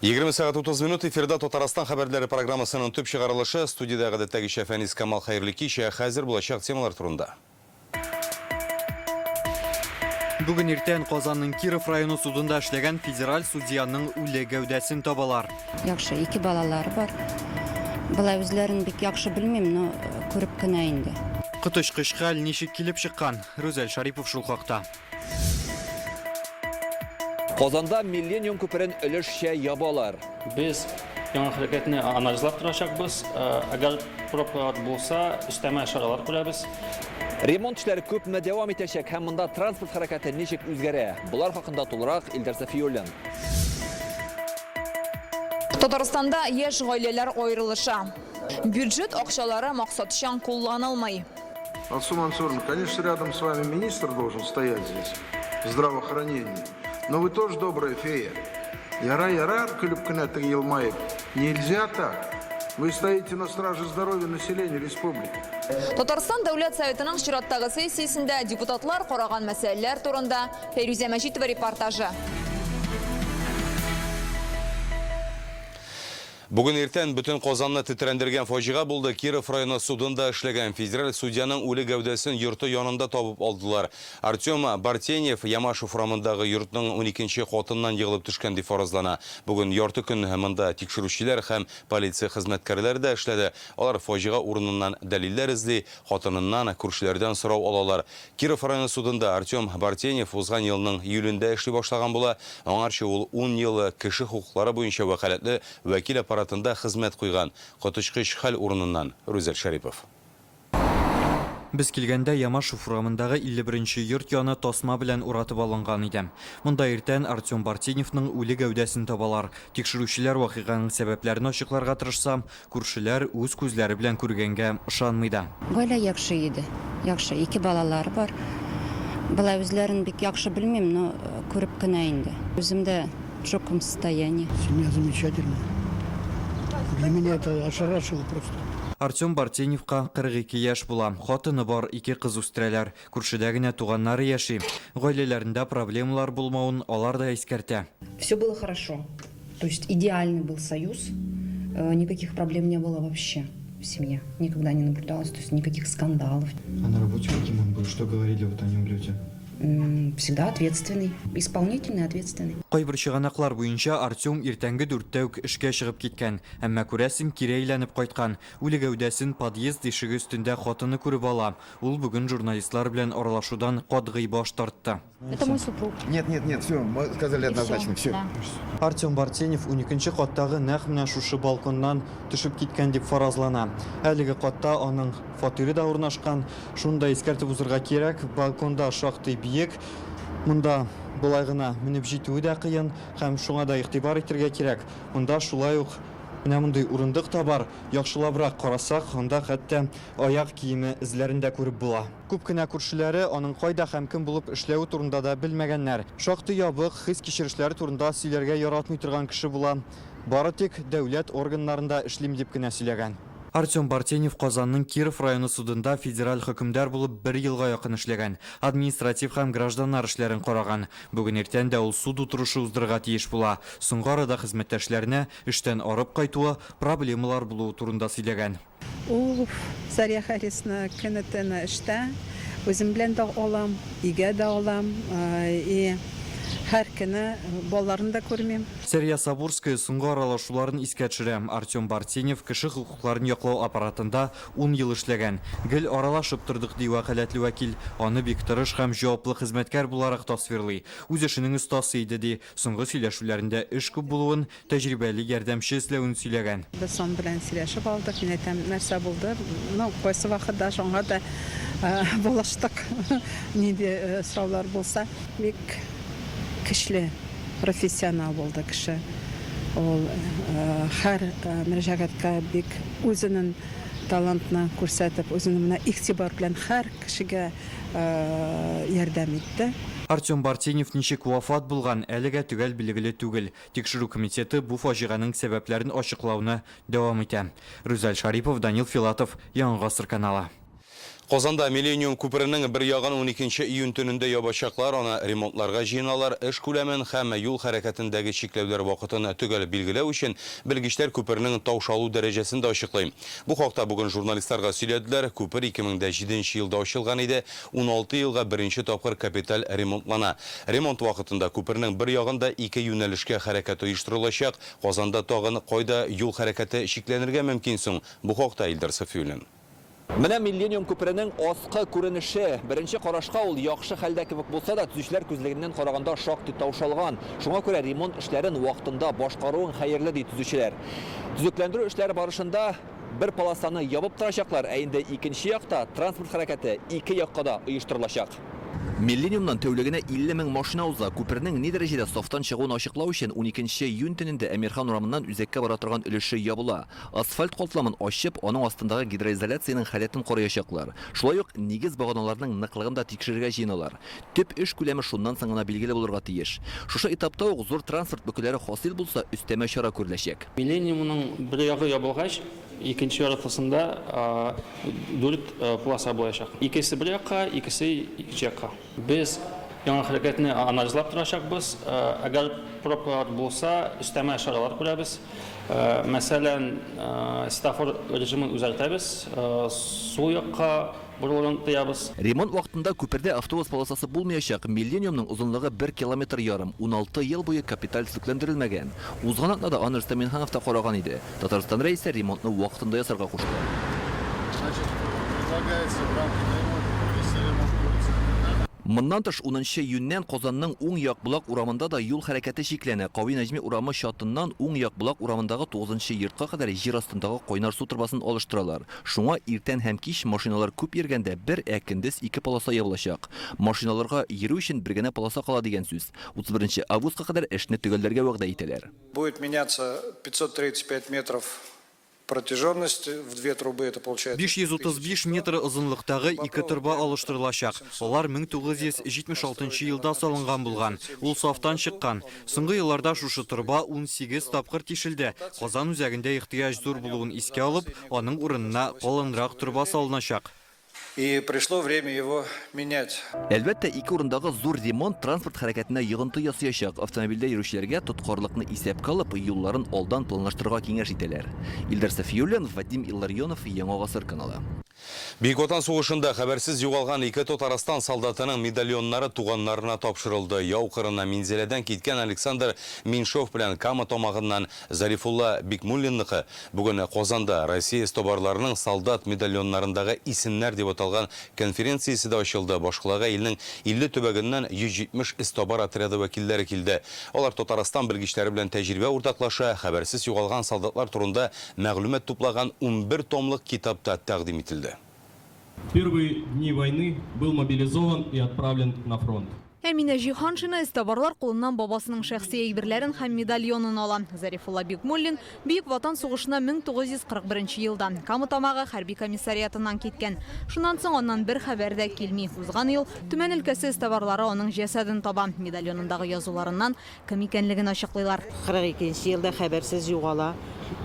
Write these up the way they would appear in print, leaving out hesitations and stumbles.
20 сағат 30 минут эфирда Татарстан хабарлары программасының төп шығарылышы студиядағы дәттәгіше Фәнис Камал Хайырлыки хәзір болашақ темалар турында. Бүгін ертең Қазанның Киров районы судында эшләгән федераль судьяның үле гәүдәсен табалар. Яхшы, ике балалары бар. Былай үзләрен бик яхшы белмим, но күреп кенә инде. Коточкыч хәл ничек килеп чыккан? Рүзәл Шарипов шул хакта. Казанда миллениум күперен өлешчә ябалар. Biz яңа хәрәкәтне анализлап торачакбыз. Әгәр пропагат булса, өстәмә чаралар күрәбез. Ремонт эшләре күпме дәвам итәчәк һәм монда транспорт хәрәкәте ничек үзгәрә? Булар хакында тулырак Илдар Сафиуллин. Татарстанда яшь гаиләләр аерылыша. Бюджет акчалары максатчан кулланылмый. Алсу Мансуровна, конечно, рядом с вами министр должен стоять здесь, здравоохранение. Но вы тоже добрая фея. Яра-яра, Калюбканатыр Елмаев. Нельзя так. Вы стоите на страже здоровья населения республики. Татарстан Дәүләт Советының чираттагы сессиясендә депутатлар караган мәсьәләләр турында Фәрүзә Мәҗитова репортажы. Бүгін ертең бүтін Қазанны тетрәндергән фаҗига булды. Киров районы судында эшләгән федераль судьяның үле гәүдәсен йорты янында табып алдылар. Артем Бартенев Ямашев рамындагы йортның 12нче хатыннан егылып төшкән дип фаразлана. Бүген ярты көн монда тикшерүчеләр һәм полиция хезмәткәрләре дә эшләде. Алар фаҗига урыныннан дәлилләр эзли, хатыныннан, күршеләрдән сорау алалар. Киров районы судында Артем Бартенев узган елның июлендә эшли башлаган була. Аңарча ул 10 ел кеше хукуклары буенча вәкаләтле вәкил аппаратында хезмәт куйган. Коточкыч хәл урыныннан Рүзәл Шарипов. Без килгәндә Ямашев урамындагы 51нче йорт яны тасма белән уратып алынган иде. Монда иртән Артем Бартеневның үле гәүдәсен табалар. Тикшерүчеләр вакыйганың сәбәпләрен ачыкларга тырышсам, күршеләр үз күзләре белән күргәнгә ышанмый да. Гаилә яхшы иде. Яхшы, ике балалары бар. Былай үзләрен бик яхшы белмим, но күреп кенә инде. Үземдә в шоковом состоянии. Семья замечательная. Для меня это ошарашило просто. Артем Бартеневка 42 яшь була. Хатыны бар, 2 кыз үстерәләр. Күршедә генә туганнары яши. Гаиләләрендә проблемалар булмавын алар да искәртә. Все было хорошо. То есть идеальный был союз. Никаких проблем не было вообще в семье. Никогда не наблюдалось, то есть никаких скандалов. А на работе каким он был? Что говорили вот о нем люди? Всегда ответственный, исполнительный, ответственный. Кайбер чыганаклар буенча Артем иртәнге 4тә үк эшкә чыгып киткән, әмма күрәсем кире әйләнеп кайткан. Үле гәүдәсен подъезд ишеге өстендә хатыны күреп ала. Ул бүген журналистлар белән аралашудан катгый баш тартты. Это мой супруг. Нет, все, мы сказали однозначно, все. Артем Бартенев 12нче каттагы нәкъ менә шушы балконнан төшеп киткән дип фаразлана. Әлеге катта аның фатиры да урнашкан. Шунда искәртеп узырга кирәк, балконда шактый биек. Монда булай гына менеп җитүе дә кыен, һәм шуңа да игътибар итәргә кирәк. Монда шулай ук менә мондый урындык та бар. Яхшылабрак карасак, анда хәтта аяк киеме эзләрен дә күреп була. Күп кенә күршеләре аның кайда һәм кем булып эшләү турында да белмәгәннәр. Шактый ябык хис кичерешләре турында сөйләргә яратмый торган кеше була. Бары тик дәүләт органнарында эшлим дип кенә сөйләгән. Артем Бартенев Казанның Киров районы судында федераль хөкемдар булып 1 елга якын эшләгән. Административ һәм гражданнар эшләрен караган. Бүген ертән дә ул суд утырышы уздырырга тиеш була. Соңгы арада хезмәттәшләренә эштән арып кайтуы, проблемалар булуы турында сөйләгән. Ул Зария Харисна көнетенә эштә, үзем белән дә алам, игә дә алам, и һәр көне балаларын да күрмим. Сәрия Сабурская соңгы аралашуларын искә төшерә. Артем Бартенев кеше хукукларын яклау аппаратында 10 ел эшләгән. Гел аралашып тордык ди вәкаләтле вәкил. Аны бик тырыш һәм җаваплы хезмәткәр буларак тасвирлый. Үз эшенең остасы иде ди. Соңгы сөйләшүләрендә эш күп булуын, тәҗрибәле ярдәмче эзләвен сөйләгән. Без сон белән сөйләшеп алдык, мин әйтәм, нәрсә булды? Ну, кайсы вакытта шуңа да булаштык. Нинди сораулар булса, бик кишле, профессионал булды кеше. Ул һәр мөрәҗәгатькә бик үзенең талантны күрсәтеп, үзенең игътибар белән һәр кешегә ярдәм итте. Артем Бартенев ничек вафат булган, әлегә төгәл билгеле түгел. Тикшерү комитеты бу фаҗиганың сәбәпләрен ачыклауны дәвам итә. Рүзәл Шарипов, Данил Филатов, Яңа Гасыр каналы. Qozanda Millennium күперенең бер ягын 12 июнь төнендә ябачаклар, аны ремонтларга җыеналар, эш күләмен һәм юл хәрәкәтендәге чикләүләр вакытын төгәл билгеләү өчен белгечләр күпернең таушалу дәрәҗәсен дә ачыклый. Бу хакта бүген журналистларга сөйләделәр. Күпер 2007 елда ачылган иде, 16 елга беренче тапкыр капиталь ремонтлана. Ремонт вакытында күпернең бер ягында 2 юнәлешкә хәрәкәт оештырылачак. Казанда тагын кайда юл хәрәкәте чикләнергә мөмкин соң? Бу хакта Илдар Сафиуллин. Менә Millennium күперенең аскы күренеше беренче карашка ул яхшы хәлдә кебек булса да, төзүчеләр күзлегеннән караганда шактый таушалган. Шуңа күрә ремонт эшләрен вакытында башкаруын хәерле ди төзүчеләр. Төзекләндерү эшләре барышында бер полосаны ябып торачаклар, ә инде икенче якта транспорт хәрәкәте ике якка да оештырылачак. Millennium'dan тәүлегенә 50 мең машина уза. Күпернең ни дәрәҗәдә сафтан чыгуын ачыклау өчен 12 июнь төнендә Әмирхан урамыннан үзәккә бара торган өлеше ябыла. Асфальт катламын ачып, аның астындагы гидроизоляцияның халәтен караячаклар. Шулай ук нигез баганаларының ныклыгын да тикшерергә җыеналар. Төп эш күләме шуннан соң гына билгеле булырга тиеш. Шушы этапта ук зур транспорт бөкеләре хасил булса, өстәмә чара күреләчәк. Millennium'ның бер ягы ябылгач, икенче яртысында 4 полоса булачак. Икесе бер якка, икесе икенче якка. Без яңа хәрәкәтне анализлап торачакбыз. Әгәр пробкалар булса, өстәмә чаралар күрәбез. Мәсәлән, стафор режимын үзгәртәбез, сул якка борылуын тыябыз. Ремонт вакытында күпердә автобус полосасы булмаячак. Millennium'ның узынлыгы 1,5 километр, 16 ел буе капиталь төзекләндерелмәгән. Узган атнада аны Рөстәм Минханов та караган иде. Татарстан рәисе ремонтны вакытында ясарга кушты. Моннан тыш 10 июньнән Казанның уң як булак урамында да юл хәрәкәте шикләнә. Кави Нәҗми урамы чатыннан уң як булак урамындагы 9 йортка кадәр җир астындагы кайнар су трубасын алыштыралар. Шуңа иртән һәм кич машиналар күп йөргәндә бер әкендез 2 полоса ябылачак. Машиналарга йөрү өчен бер генә полоса кала дигән сүз. 31 августка кадәр эшне төгәлләргә вәгъдә итәләр. Будет меняться 535 метров протяженность в две трубы, это получается 535 метр озынлыктагы 2 труба алыштырылачак. Алар 1976 елда салынган булган. Ул сафтан чыккан. Соңгы елларда шушы труба 18 тапкыр тишелде. Казан үзәгендә ихтыяҗ зур булуын искә алып, аның урынына калынрак труба салыначак. И пришло время его менять. Әлбәттә, ике урындагы зур ремонт транспорт хәрәкәтенә йогынты ясаячак. Автомобильдә йөрүчеләргә тоткарлыкны исәпкә алып, юлларын алдан планлаштырырга киңәш итәләр. Илдар Сафиуллин, Вадим Илларионов, Яңа Гасыр каналы. Бөек Ватан сугышында хәбәрсез югалган 2 Татарстан солдатының медальоннары туганнарына тапшырылды. Яу кырына Минзәләдән киткән Александр Меньшов белән Кама тамагыннан Зарифулла Бикмуллинныкы бүген Казанда Россия стобарларының солдат медальоннарындагы исемнәр дип аталган конференциясе дә ачылды. Башкалага илнең 50 төбәгеннән 170 стобар отряды вәкилләре килде. Алар Татарстан белгечләре белән тәҗрибә уртаклаша, хәбәрсез югалган солдатлар турында мәгълүмат туплаган 11 томлык китапта тәкъдим ителде. В первые дни войны был мобилизован и отправлен на фронт. Әминә Җиһаншина эстабарлар кулыннан бабасының шәхси әйберләрен һәм медальонын ала. Зарифулла Бикмуллин Бөек Ватан сугышына 1941 елда Кама тамагы хәрби комиссариатыннан киткән. Шуннан соң аннан бер хәбәр дә килми. Узган ел Төмән өлкәсе эстабарлары аның җәсәден таба. Медальонындагы язуларыннан кем икәнлеген ачыклыйлар. 42 елда хәбәрсез югала.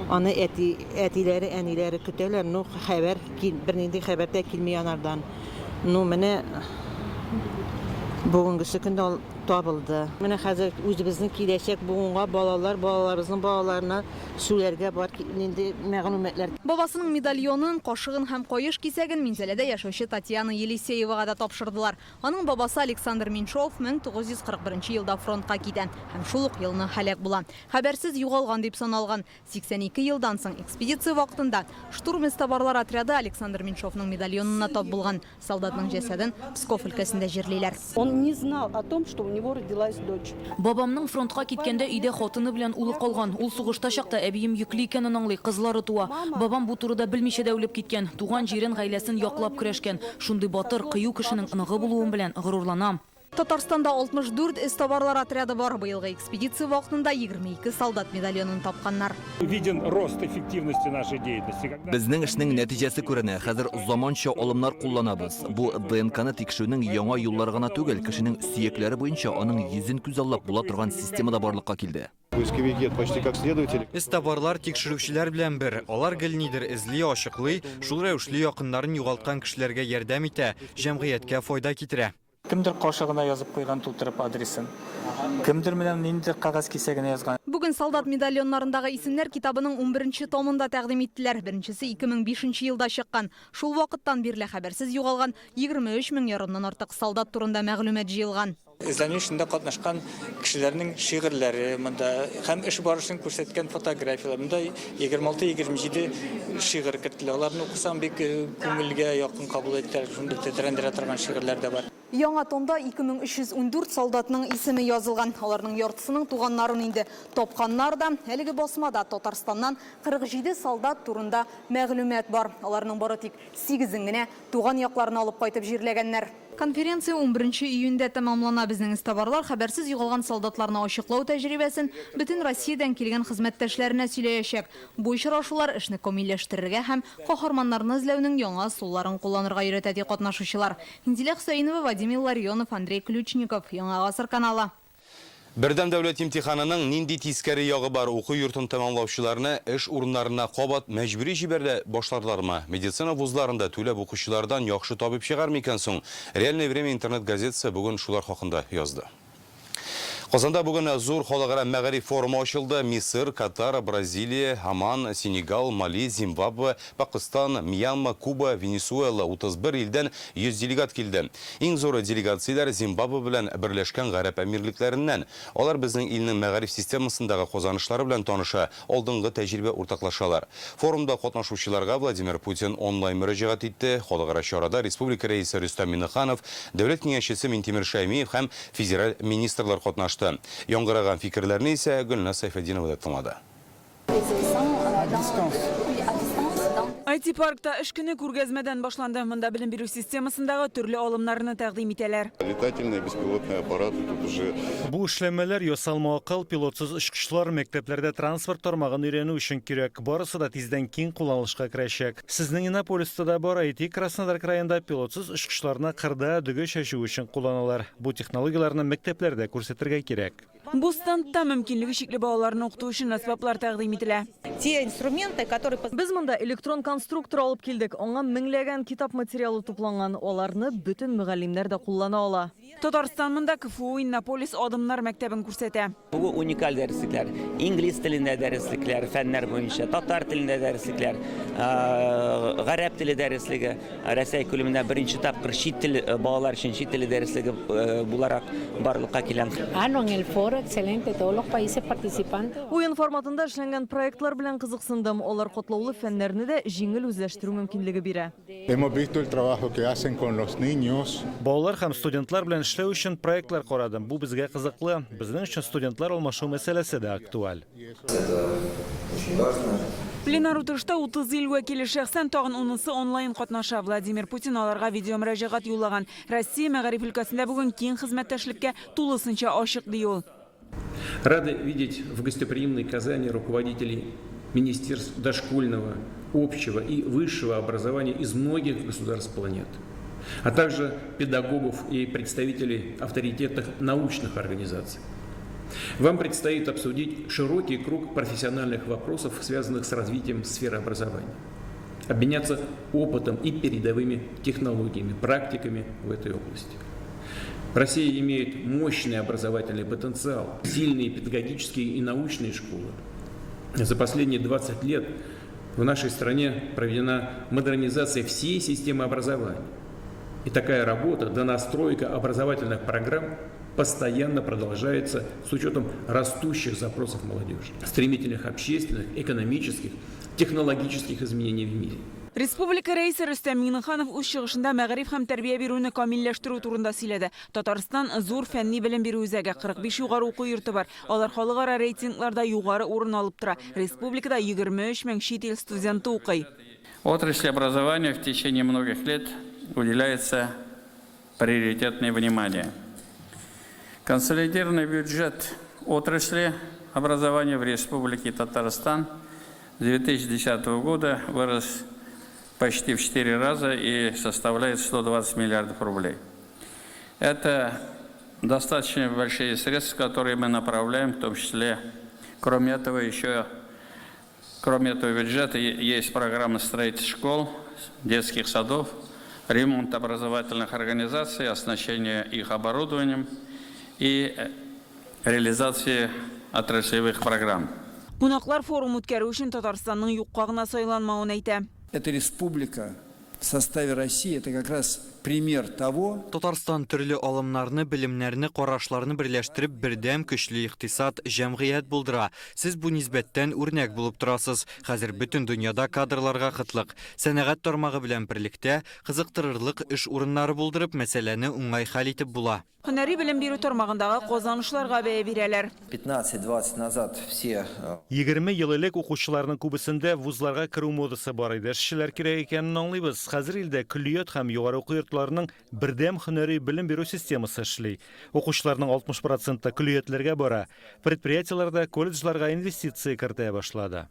Аны әтиләре, әниләре көтәләр. Ну хәбәр бернинди хәбәр дә килми анардан. Ну менә бүгенгесе көндә табылды. Менә хәзер үзебезнең киләчәк буынга балаларыбызның балаларына сүләргә бар инде мәгълүматлар. Бабасының медальонын, кашыгын һәм каеш кисәген Минзәләдә яшәүче Татьяна Елисеевага да тапшырдылар. Аның бабасы Александр Меньшов 1941 елда фронтка китә һәм шул ук елны һәлак була. Хәбәрсез югалган дип саналган. 82 елдан соң экспедиция вакытында штурм эстабарлар отряды Александр Меньшовның медальонына тап булган. Солдатның җәсәден Псков өлкәсендә җирлиләр. Он не знал о том, что у него родилась дочь. Бабамның фронтка киткәндә өйдә хатыны белән улы калган. Ул сугышта чакта әбием йөкле икәнен аңлый, кызлары туа. Бабам бу турыда белмичә дә үлеп киткән. Туган җирен, гаиләсен яклап көрәшкән. Шундый батыр, кыю кешенең ныгы булуым белән горурланам. Татарстанда 64 эстоварлар отряды бар. Быйылғы экспедиция вақытында 22 солдат медальонын тапқаннар. Виден рост эффективности нашей деятельности. Безнең эшнең нәтиҗәсе күренә. Хәзер заманча алымнар кулланабыз. Бу ДНКны тикшерүнең яңа юллары гына түгел, кешенең сөякләре буенча аның йөзен күзаллап була торган системада барлыкка килде. Поисковики почти как следователи. Эстоварлар тикшерүчеләр белән бер. Алар гел-нидер эзли, ачыклый, шул рәвешле якыннарын югалткан кешеләргә ярдәм итә, җәмгыятькә файда китерә. Кемдер кашыгына язып куйган тутырып адресын. Кемдер менән инде кагаз кисәгенә язган. Бүген солдат медальоннарындагы исемнәр китабының 11-нче томында тәкъдим иттеләр. Беренчесе 2005 елда чыккан. Шул вакыттан бирле хәбәрсез югалган 23 мең ярымнан артык солдат турында мәгълүмат җыелган. Эзләнү эшендә катнашкан кешеләрнең шигырьләре, монда һәм эш барышын күрсәткән фотографиялар, монда 26-27 шигырь кертелә. Аларны укысаң бик күңелгә якын кабул итәләр, шундый тетрәндерә торган шигырьләр дә бар. Яңа томда 2314 солдатның исеме язылган. Аларның яртысының туганнарын инде тапканнар да, әлеге басмада Татарстаннан 47 солдат турында мәгълүмат бар. Аларның бары тик 8-ен генә туган якларына алып кайтып җирләгәннәр. Конференция 11 июньдә тәмамлана. Безнең эстоварлар хәбәрсез югалган солдатларны ачыклау тәҗрибәсен бөтен Россиядән килгән хезмәттәшләренә сөйләячәк. Бу очрашулар эшне камилләштерергә һәм каһарманнарны эзләүнең яңа усулларын кулланырга өйрәтә ди катнашучылар. Инзилә Хөсәйнова, Вадим Илларионов, Андрей Ключников, Яңа Гасыр каналы. Бердәм дәүләт имтиханының нинди тискәре ягы бар уку йортын тәмамлаучыларны эш урыннарына кабат мәҗбүри җибәрдә башлардылармы? Медицина вузларында түләп укучылардан яхшы табып чыгар микән соң? Реальное время интернет газетасы бүген шулар хакында язды. Казанда бүген зур халыкара мәгариф форумы ачылды. Мисыр, Катар, Бразилия, Оман, Сенегал, Мали, Зимбабве, Пакистан, Мьянма, Куба, Венесуэла 31 илдән 100 делегат килде. Иң зур делегациялар Зимбабве белән Берләшкән Гарәп Әмирлекләреннән. Алар безнең илнең мәгариф системасындагы казанышлары белән таныша, алдынгы тәҗрибә уртаклашалар. Форумда катнашучыларга Владимир Путин онлайн мөрәҗәгать итте. Халыкара чарада республика рәисе Рөстәм Миңнеханов, дәүләт киңәшчесе Минтимер Шәймиев һәм федераль министрлар катнашты. Яңгыраган фикерләрне исә Гөлназ Сайфетдинова тыңлады. IT-паркта эш көне күргәзмәдән башланды. Монда белем бирү системасындагы төрле алымнарны тәкъдим итәләр. Летательные беспилотные аппараты тут уже. Бу эшләмәләр ясалма акыл, пилотсыз очкычлар мәктәпләрдә транспорт тармагын өйрәнү өчен кирәк. Барысы да тиздән киң кулланылышка керәчәк. Сезнең Иннополиста да бар IT Краснодар краенда пилотсыз очкычларны кырда дөге чәчү өчен кулланалар. Бу технологияларны мәктәпләрдә күрсәтергә кирәк. Бу стандта мөмкинлеге чикле балаларны укыту өчен әсбаплар тәкъдим ителә. Без монда электрон конструктор алып килдек. Аңа меңләгән китап материалы тупланган. Аларны бөтен мөгаллимнәр дә куллана ала. Татарстан монда КФУ Иннополис адымнар мәктәбен күрсәтә. Бу уникаль дәреслекләр. Инглиз телендә дәреслекләр, фәннәр буенча, татар телендә дәреслекләр, гарәп теле дәреслеге, Россия күләмендә беренче тапкыр чит тел балалар өчен чит теле дәреслеге буларак барлыкка килгән. Уен форматында эшләнгән проектлар белән кызыксындым. Алар катлаулы фәннәрне дә җиңел үзләштерү мөмкинлеге бирә. Балалар һәм студентлар белән эшләү өчен проектлар карадым. Бу безгә кызыклы. Безнең өчен студентлар алмашу мәсьәләсе дә актуаль. Пленар утырышта 30 ил вәкиле шәхсән тагын 10-сы онлайн катнаша. Владимир Путин аларга видео мөрәҗәгать юллаган. Россия мәгариф өлкәсендә бүген киң хезмәттәшлеккә тулысынча ачык ди ул. Рады видеть в гостеприимной Казани руководителей министерств дошкольного, общего и высшего образования из многих государств планеты, а также педагогов и представителей авторитетных научных организаций. Вам предстоит обсудить широкий круг профессиональных вопросов, связанных с развитием сферы образования, обменяться опытом и передовыми технологиями, практиками в этой области. Россия имеет мощный образовательный потенциал, сильные педагогические и научные школы. За последние 20 лет в нашей стране проведена модернизация всей системы образования. И такая работа, донастройка образовательных программ постоянно продолжается с учетом растущих запросов молодежи, стремительных общественных, экономических, технологических изменений в мире. Республика рәисе Рөстәм Миңнеханов үз чыгышында мәгариф һәм тәрбия бирүне камилләштерү турында сөйләде. Татарстан зур фәнни белем бирү үзәге, 45 югары уку йорты бар. Алар халыкара рейтингларда югары урын алып тора. Республикада 23 мең чит ил студенты укый. Отрасли образования в течение многих лет уделяется приоритетное внимание. Консолидированный бюджет отрасли образования в Республике Татарстан с 2010 года вырос почти в 4 раза и составляет 120 миллиардов рублей. Это достаточно большие средства, которые мы направляем, в том числе, кроме этого бюджета есть программы строительства школ, детских садов, ремонт образовательных организаций, оснащение их оборудованием и реализация отраслевых программ. Кунаклар форум үткәрү өчен Татарстанның юкка гына сайланмавын әйтә. Эта республика в составе России, это как раз пример того. Татарстан төрле алымнарны, билимнәрне, карашларны берләштереп бердәм көчле икътисад җәмгыять булдыра. Сез бу нисбәттән үрнәк булып торасыз. Хәзер бөтен дөньяда кадрларга кытлык. Сәнәгать тармагы белән берлектә кызыктырырлык эш урыннары булдырып, мәсьәләне уңай хәл итеп була. Һөнәри белем бирү тармагындагы казанышларга бәя бирәләр. 15-20 назад все 20 ел элек укучыларның күбесендә вузларга керү модасы бар иде. Эшчеләр кирәк икәнен аңлыйбыз. Хәзер илдә көллият һәм югары уку йортларының бердәм һөнәри белем бирү системасы эшли. Укучыларның 60% көллиятләргә бара. Предприятиеләрдә, колледжларга инвестиция кертә башлады.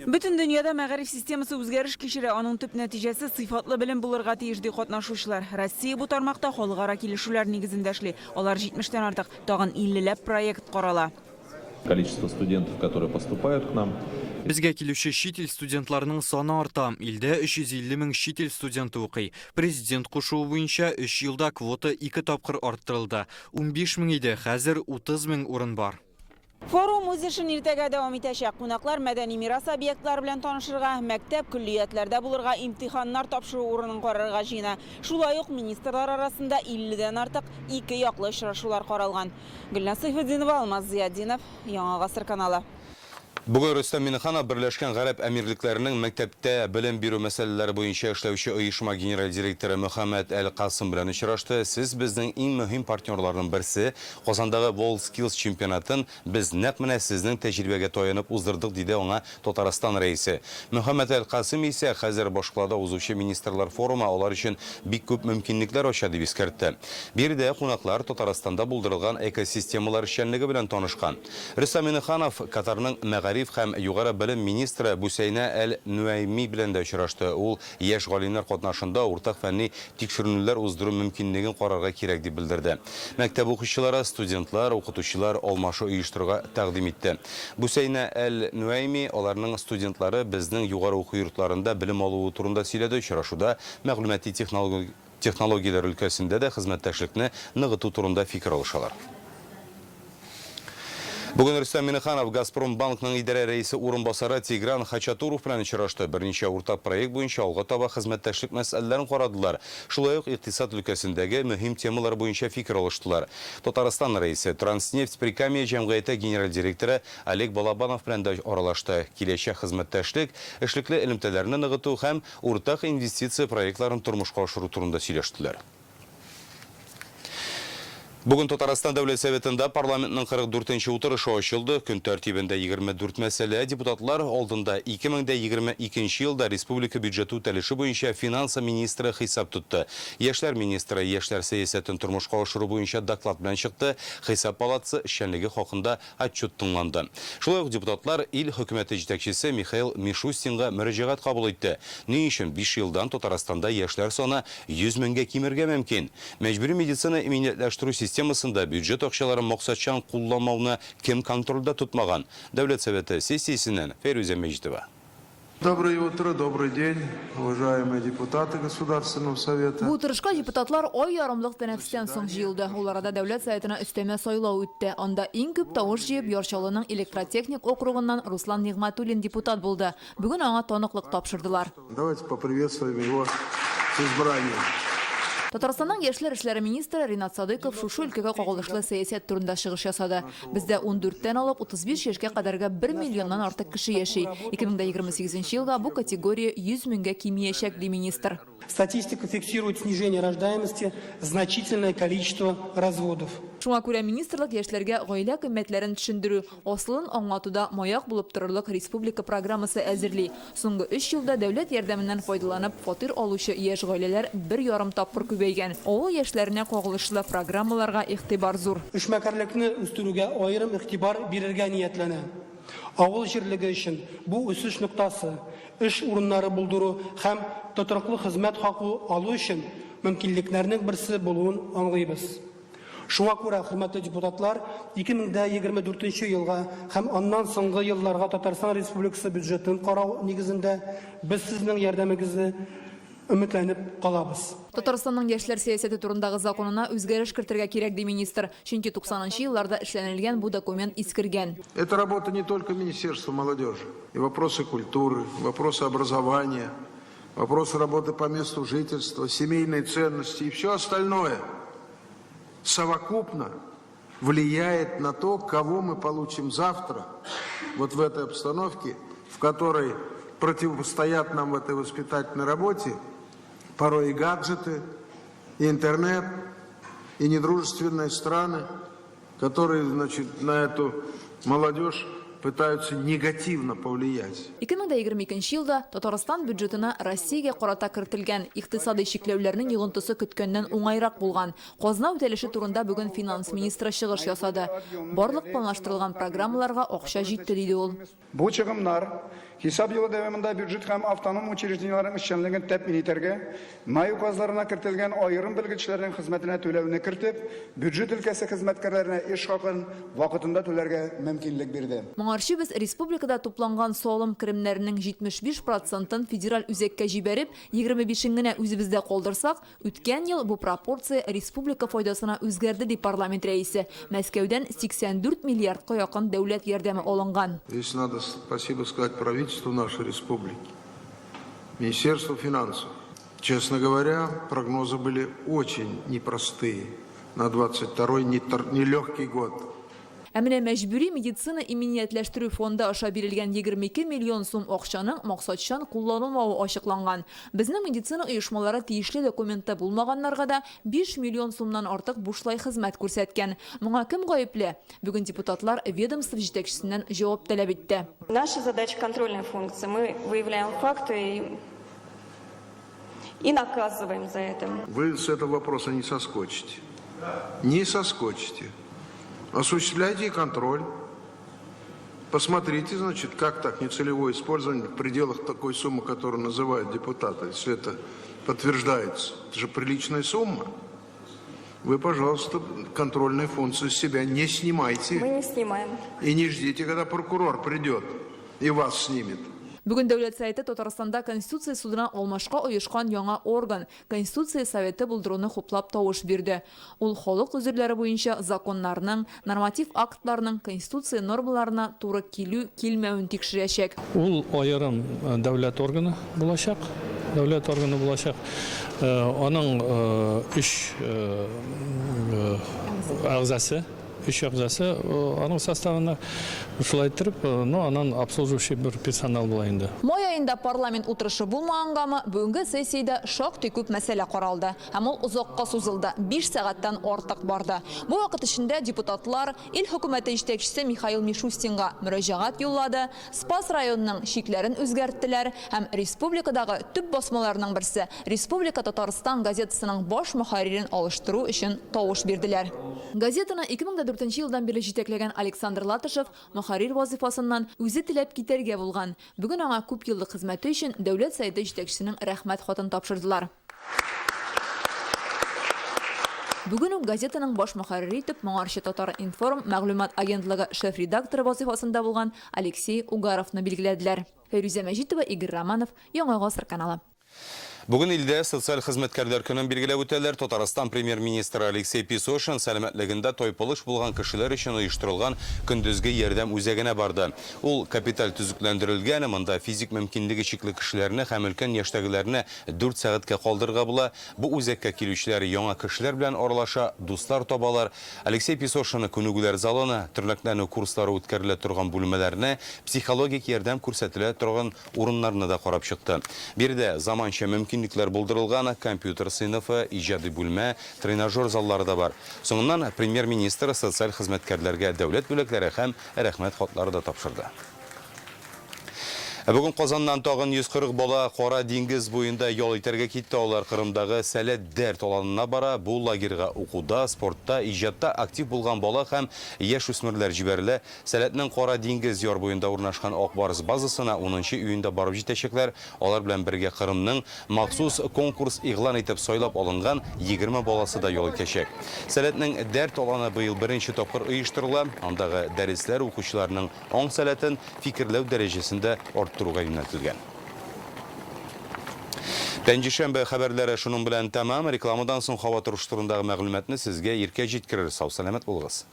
Бөтен дөньяда мәгариф системасы үзгәреш кичерә, аның төп нәтиҗәсе сыйфатлы белем булырга тиеш ди катнашучылар. Россия бу тармакта халыкара килешүләр нигезендә эшли. Алар 70тән артык, тагын 50ләп проект карала. Количество студентов, которые поступают к нам. Безгә килүче чит ил студентларының саны арта. Илдә 350 мең чит ил студенты укый. Президент кушуы буенча 3 елда квота 2 тапкыр арттырылды. 15 мең иде, хәзер 30 мең урын бар. Форум үз эшен иртәгә дәвам итәчәк. Кунаклар мәдәни мирас объектлары белән танышырга, мәктәп, көллиятләрдә булырга, имтиханнар тапшыру урынын карарга җыена. Шулай ук министрлар арасында 50дән артык ике яклы очрашулар каралган. Гөлназ Сайфетдинова, Алмаз Зияддинов, Яңа гасыр каналы. Бүген Рөстәм Миннеханов Берләшкән Гарәп Әмирлекләренең мәктәптә белем бирү мәсьәләләре буенча эшләүче оешма генераль директоры Мөхәммәд Әл-Касым белән очрашты. Сез безнең иң мөһим партнерларның берсе. Казандагы WorldSkills чемпионатын без нәкъ менә сезнең тәҗрибәгә таянып уздырдык, диде аңа Татарстан рәисе. Мөхәммәд Әл-Касым исә хәзер башкалада узучы министрлар форумы алар өчен бик күп мөмкинлекләр ача дип искәртте. Биредә кунаклар Татарстанда булдырылган экосистемалар эшчәнлеге белән танышкан. Рөстәм Миннеханов Катарның Мәгариф һәм югары белем министры Бусейна Әл-Нуайми белән дә очрашты. Ул яшь галимнәр катнашында уртак фәнни тикшерүләр уздыру мөмкинлеген карарга кирәк дип белдерде. Мәктәп укучылары, студентлар, укытучылар алмашу оештыруга тәкъдим итте. Бусейна Әл-Нуайми аларның студентлары безнең югары уку йортларында белем алуы турында сөйләде. Очрашуда мәгълүмати технологиялар өлкәсендә дә хезмәттәшлекне ныгыту турында фикер алышалар. Бүген Рөстәм Миннеханов Газпром банкның идарә рәисе урынбасары Тигран Хачатуров белән очрашты. Берничә уртак проект буенча алга таба хезмәттәшлек мәсьәләләрен карадылар. Шулай ук икътисад өлкәсендәге мөһим темалар буенча фикер алыштылар. Татарстан рәисе Транснефть Прикамье җәмгыяте генераль директоры Олег Балабанов белән дә аралашты. Киләчәк хезмәттәшлек, эшлекле элемтәләрне ныгыту һәм уртак инвестиция проектларын тормышка ашыру турында сөйләштеләр. Бүген Татарстан Дәүләт Советында парламентның 44-нче утырышы ачылды. Көн тәртибендә 24 мәсьәлә, депутатлар алдында 2022 елда республика бюджеты үтәлеше буенча финансы министры хисап тотты. Яшьләр министры яшьләр сәясәтен тормышка ашыру буенча доклад белән чыкты. Хисап палатасы эшчәнлеге хакында отчет тыңланды. Шулай ук депутатлар ил хөкүмәте җитәкчесе Михаил Мишустинга мөрәҗәгать кабул итте. Ни өчен 5 елдан Татарстанда яшьләр саны 100 меңгә кимергә мөмкин? Мәҗбүри медицина иминиятләштерү системасында бюджет акчаларын максатчан кулланмауны кем контрольдә тотмаган? Дәүләт Советы сессиясеннән Фәрүзә Мәҗитова. Доброе утро, добрый день, уважаемые депутаты Государственного Совета. Бу утырышка депутатлар ай ярымлык тәнәфестән соң җыелды. Ул арада Дәүләт Советына өстәмә сайлау үтте. Анда иң күп тавыш җыеп Ярчалының электротехник округыннан Руслан Нигъмәтуллин депутат булды. Бүген аңа таныклык тапшырдылар. Давайте поприветствуем его с избранием. Татарстанның яшьләр эшләре министры Ринат Садыков шушы өлкәгә кагылышлы сәясәт турында чыгыш ясады. Бездә 14тән алып 35 яшькә кадәрге 1 миллионнан артык кеше яши. 2028 елда бу категория 100 меңгә кимиячәк, ди министр. Статистика фиксирует снижение рождаемости, значительное количество разводов. Шуңа күрә министрлык яшьләргә гаилә кыйммәтләрен төшендерү, асылын аңлатуда маяк булып торырлык республика программасы әзерли. Соңгы 3 елда дәүләт ярдәменнән файдаланып, фатир алучы яшь гаиләләр 1,5 тапкыр күбәйгән. Авыл яшьләренә кагылышлы программаларга игътибар зур. Эшмәкәрлекне үстерүгә аерым игътибар бирергә ниятләнә. Авыл җирлеге өчен бу үсеш ноктасы, эш урыннары булдыру һәм тотрыклы хезмәт хакы алу өчен мөмкинлекләрнең берсе булуын аңлыйбыз. Шуңа күрә, хөрмәтле депутатлар, 2024 елга һәм аннан соңгы елларга Татарстан Республикасы бюджетын карау нигезендә без сезнең ярдәмегезне өметләнеп калабыз. Татарстанның яшьләр сәясәте турындагы законына үзгәреш кертергә кирәк ди министр. Чөнки 90-нчы елларда эшләнелгән бу документ искергән. Это работа не только Министерства молодежи. И вопросы культуры, вопросы образования, вопросы работы по месту жительства, семейные ценности и все остальное совокупно влияет на то, кого мы получим завтра, вот в этой обстановке, в которой противостоят нам в этой воспитательной работе порой и гаджеты, и интернет, и недружественные страны, которые, значит, на эту молодежь пытаются негативно повлиять. 2022 елда Татарстан бюджетына Россиягә карата кертелгән икътисади чикләүләрнең йогынтысы көткәннән уңайрак булган. Казна үтәлеше турында бүген финанс министры чыгыш ясады. Барлык планлаштырылган программаларга акча җитте диде ул. Бу чыгымнар хисап елы дәвамында бюджет һәм автоном учрежденияләрнең эшчәнлеген тәэмин итәргә, май указларына кертелгән аерым белгечләрнең хезмәтенә түләүне кертеп, бюджет өлкәсе хезмәткәрләренә эш хакын вакытында түләргә мөмкинлек бирде. Моңарчы без республикада тупланган салым керемнәренең 75%-ын федераль үзәккә җибәреп, 25-ен генә үзебездә калдырсак, үткән ел бу пропорция республика файдасына үзгәрде ди парламент рәисе. Мәскәүдән 84 миллиардка якын дәүләт ярдәме алынган. Здесь надо спасибо сказать правительству нашей республики, Министерству финансов. Честно говоря, прогнозы были очень непростые. На 22-й нелегкий год. Әмінә мәҗбүри медицина иминиятләштерү фонды аша бирелгән 22 миллион сум акчаның максатчан кулланылмавы ачыкланган. Безнең медицина оешмалары тиешле документта булмаганнарга да 5 миллион сумнан артык бушлай хезмәт күрсәткән. Моңа кем гаепле? Бүген депутатлар ведомство җитәкчесеннән җавап таләп итте. Наша задача контрольная функция. Мы выявляем факты и наказываем за это. Вы с этого вопроса не соскочите. Не соскочите. Осуществляйте контроль. Посмотрите, значит, как так нецелевое использование в пределах такой суммы, которую называют депутаты. Если это подтверждается, это же приличная сумма. Вы, пожалуйста, контрольные функции с себя не снимайте. Мы не снимаем. И не ждите, когда прокурор придет и вас снимет. Бүген дәүләт сайты Татарстанда Конституция судына алмашка оешкан яңа орган Конституция советы булдыруны хуплап тавыш бирде. Ул халык үзүрләре буенча законнарның, норматив актларның Конституция нормаларына туры килмәвен тикшерәчәк. Ул аерым дәүләт органы булачак. Аның 3 әгъзасы, аның составына шулай итеп, анан обслуживающий бер персонал була инде. Май айында парламент утырышы булмагангамы, бүгенге сессиядә шактый күп мәсьәлә каралды. Һәм ул озакка сузылды, 5 сәгатьтән артык барды. Бу вакыт эчендә депутатлар ил хөкүмәте җитәкчесе Михаил Мишустинга мөрәҗәгать юллады, Спас районының шикләрен үзгәрттеләр һәм республикадагы төп басмаларның берсе Республика Татарстан газетасының баш мөхәррирен алыштыру өчен тавыш бирделәр. Газетаны 2004 елдан бирле җитәкләгән Александр Латышев мөхәррир вазифасыннан үзе теләп китәргә булган. Бүген аңа күп еллык хезмәте өчен дәүләт сайты җитәкчесенең рәхмәт хатын тапшырдылар. Бүген үк газетаның баш мөхәррире итеп Моңарчы Татар информ мәгълүмат агентлыгы шеф редакторы вазифасында булган Алексей Угаровны билгеләделәр. Фәрүзә Мәҗитова, Игорь Романов, Яңа гасыр каналы. Бүген илдә социаль хезмәткәрләр көнен билгеләп үтәләр. Татарстан премьер-министры Алексей Песошин сәламәтлегендә тайпылыш булган кешеләр өчен оештырылган көндезге ярдәм үзәгенә барды. Ул капиталь төзекләндерелгән, монда физик мөмкинлеге чикле кешеләрне һәм өлкән яшьтәгеләрне 4 сәгатькә калдырырга була. Бу үзәккә килүчеләр яңа кешеләр белән аралаша, дуслар табалар. Алексей Песошин күнегүләр залына, терлекләнү курслары үткәрелә торган бүлмәләрне, психологик ярдәм күрсәтелә торган урыннарны да карап чыкты. Биредә заманча мөмкин мөмкинлекләр булдырылган, компьютер сыйныфы, иҗади бүлмә, тренажер заллары да бар. Соңыннан премьер-министр социаль хезмәткәрләргә дәүләт бүләкләре һәм рәхмәт хатлары да тапшырды. Бүген Казаннан тагын 140 бала Кара диңгез буенда ял итәргә китте. Алар Кырымдагы Сәләт дәрт аланына бара. Бу лагерьга укуда, спортта, иҗатта актив булган бала һәм яшүсмерләр җибәрелә. Сәләтнең Кара диңгез яр буенда урнашкан Ак Барс базасына 10 июньдә барып җитәчәкләр. Алар белән бергә Кырымның махсус конкурс игълан итеп сайлап алынган 20 баласы да ял итәчәк. Сәләтнең дәрт аланы быел беренче тапкыр оештырыла. Андагы дәресләр укучыларның аң сәләтен фикерләү дәрәҗәсендә арттыруга юнәлтелгән. Пәнҗешәмбе хәбәрләре шуның белән тәмам. Рекламадан соң һава торышы турындагы мәгълүматны сезгә иркә җиткерер. Сау сәламәт булыгыз.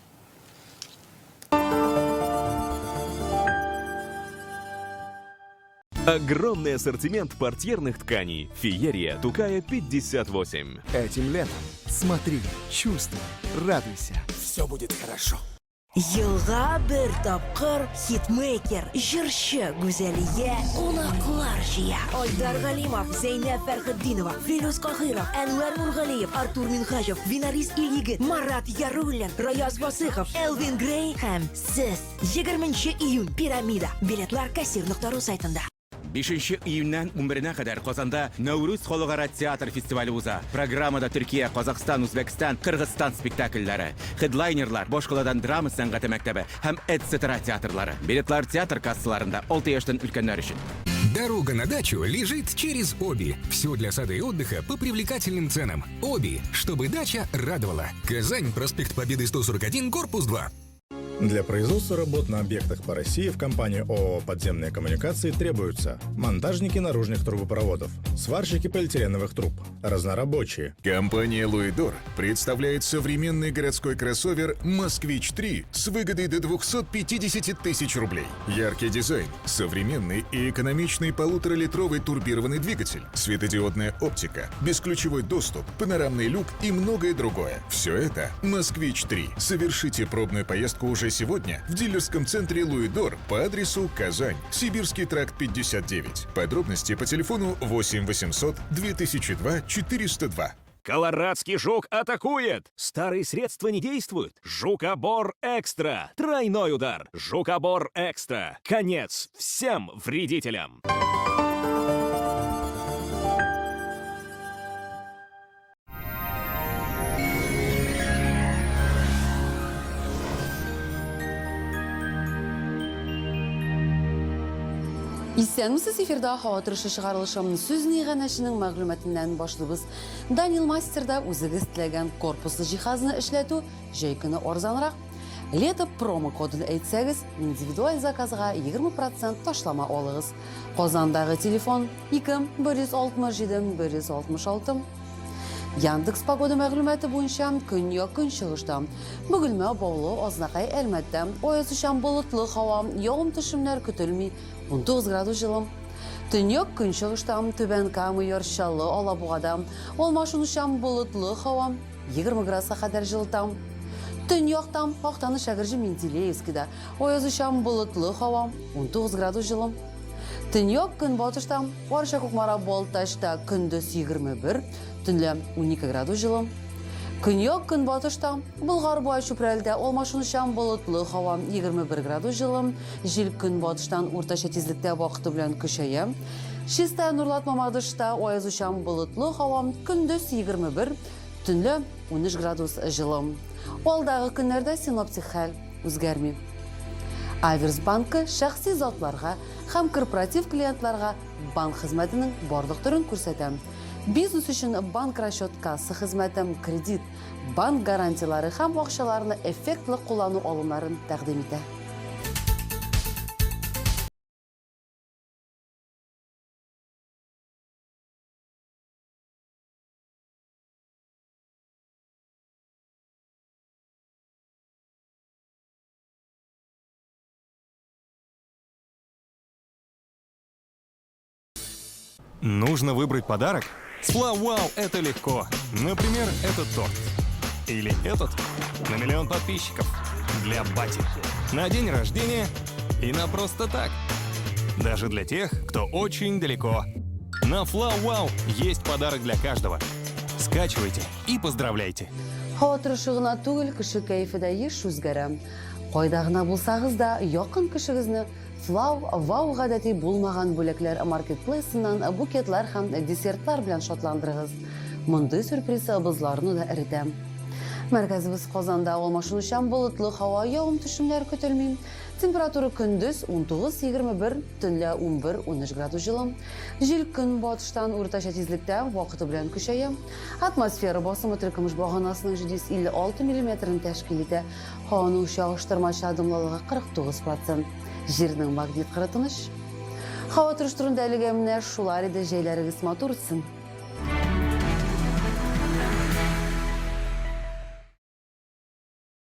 Огромный ассортимент портьерных тканей. Феерия, Тукая 58. Этим летом смотри, чувствуй, радуйся. Все будет хорошо. Елга бер тапкыр хитмейкер, җырчы Гүзәлия, кунаклар җыя. Айдар Галимов, Зәйнәп Фәрхетдинова, Фирус Кахиров, Әнвәр Нургалиев, Артур Минхажев, Винарис Ильигин, Марат Яруллин, Раяз Басыхов, Элвин Грей һәм сез. 20 июнь Пирамида. Билетлар кассир.ру сайтында. 5 июньнән 11-на кадәр Казанда Наурыз халыкара театр фестивале уза. Программада Төркия, Казакстан, Үзбәкстан, Кыргызстан спектакльләре, хедлайнерлар, Башкаладан драма сәнгате мәктәбе һәм etc. театрлары. Билетлар театр кассаларында 6 яшьтән өлкәннәр өчен. Дорога на дачу лежит через Оби. Все для сада и отдыха по привлекательным ценам. Оби, чтобы дача радовала. Казань, проспект Победы 141, корпус 2. Для производства работ на объектах по России в компании ООО «Подземные коммуникации» требуются монтажники наружных трубопроводов, сварщики полиэтиленовых труб, разнорабочие. Компания «Луидор» представляет современный городской кроссовер «Москвич-3» с выгодой до 250 тысяч рублей. Яркий дизайн, современный и экономичный 1,5-литровый турбированный двигатель, светодиодная оптика, бесключевой доступ, панорамный люк и многое другое. Все это «Москвич-3». Совершите пробную поездку уже сегодня в дилерском центре «Луидор» по адресу Казань, Сибирский тракт 59. Подробности по телефону 8 800 2002 402. Колорадский жук атакует! Старые средства не действуют. Жукобор Экстра. Тройной удар. Жукобор Экстра. Конец всем вредителям. Исәнмесез, эфирда һава торышы чыгарылышым сүз нигъанәшенең мәгълүматыннан башлыбыз. Данил Мастерда үзегез теләгән корпуслы җиһазны эшләтү җәй көне арзанрак. Лето промо кодын әйтсәгез, индивидуаль заказга 20% ташлама алыгыз. Казандагы телефон 2-167-166. Яндекс погода мәгълүматы буенча көньяк көнчыгышта бөгелмә баулы азнакай Әлмәттә аязучан болытлы һава, явым-төшемнәр көтелми, 19 градус җылым. Төньяк көнчыгышта Түбән Кама, Ярчалы, Алабугада алмашынучан болытлы һава, 20 градуска кадәр җылыта. Төньяктан Актаныш Шәгырҗи Менделеевскида аязучан болытлы һава, 19 градус җылым. Төньяк көнбатышта Арча Кукмара Балтачта көндез 21, төнлә 12 градус җылым. Көньяк көнбатышта Болгар-Буа Чүпрәлдә алмашынучан болытлы һава, 21 градус җылым. Җил көнбатыштан уртача тизлектә вакыты белән көчәя. Чиста Нурлат Мамадышта аязучан болытлы һава, көндез 21, төнлә 13 градус җылым. Алдагы көннәрдә синоптик хәл үзгәрми. Аверс банкы шәхси затларга һәм корпоратив клиентларга банк хезмәтенең барлык түрен күрсәтә. Бизнес өчен банк расчет касса хезмәте, кредит, банк гарантиялары һәм акчаларны эффектлы куллану алымнарын тәкъдим итә. Нужно выбрать подарок? С Флавау это легко. Например, этот торт. Или этот на 1 миллион подписчиков. Для бати. На день рождения и на просто так. Даже для тех, кто очень далеко. На FlowWow есть подарок для каждого. Скачивайте и поздравляйте. Һава торышы гына түгел, кеше кәефе дә еш үзгәрә. Кайда гына булсагыз да, якын кешегезне FlowWow гадәти булмаган бүләкләр маркетплейсыннан букетлар һәм десертлар белән шатландырыгыз. Мондый сюрприз бызларны да эретә. Мәркәзебез Казанда алмашынучан болытлы һава, явым-төшемнәр көтелми. Температура көндез 19-21, төнлә 11-13 градус жылы. Җил көн батыштан уртача тизлектә вакыты белән көчәя. Атмосфера басымы төркемеш баганасының 756 мм тәшкил итә. Һаваның чагыштырмача дымлылыгы 49%. Җирнең магнит кырытыныш. Һава торышы турында әлегә менә шулар иде, җәйләрегез матур үтсен.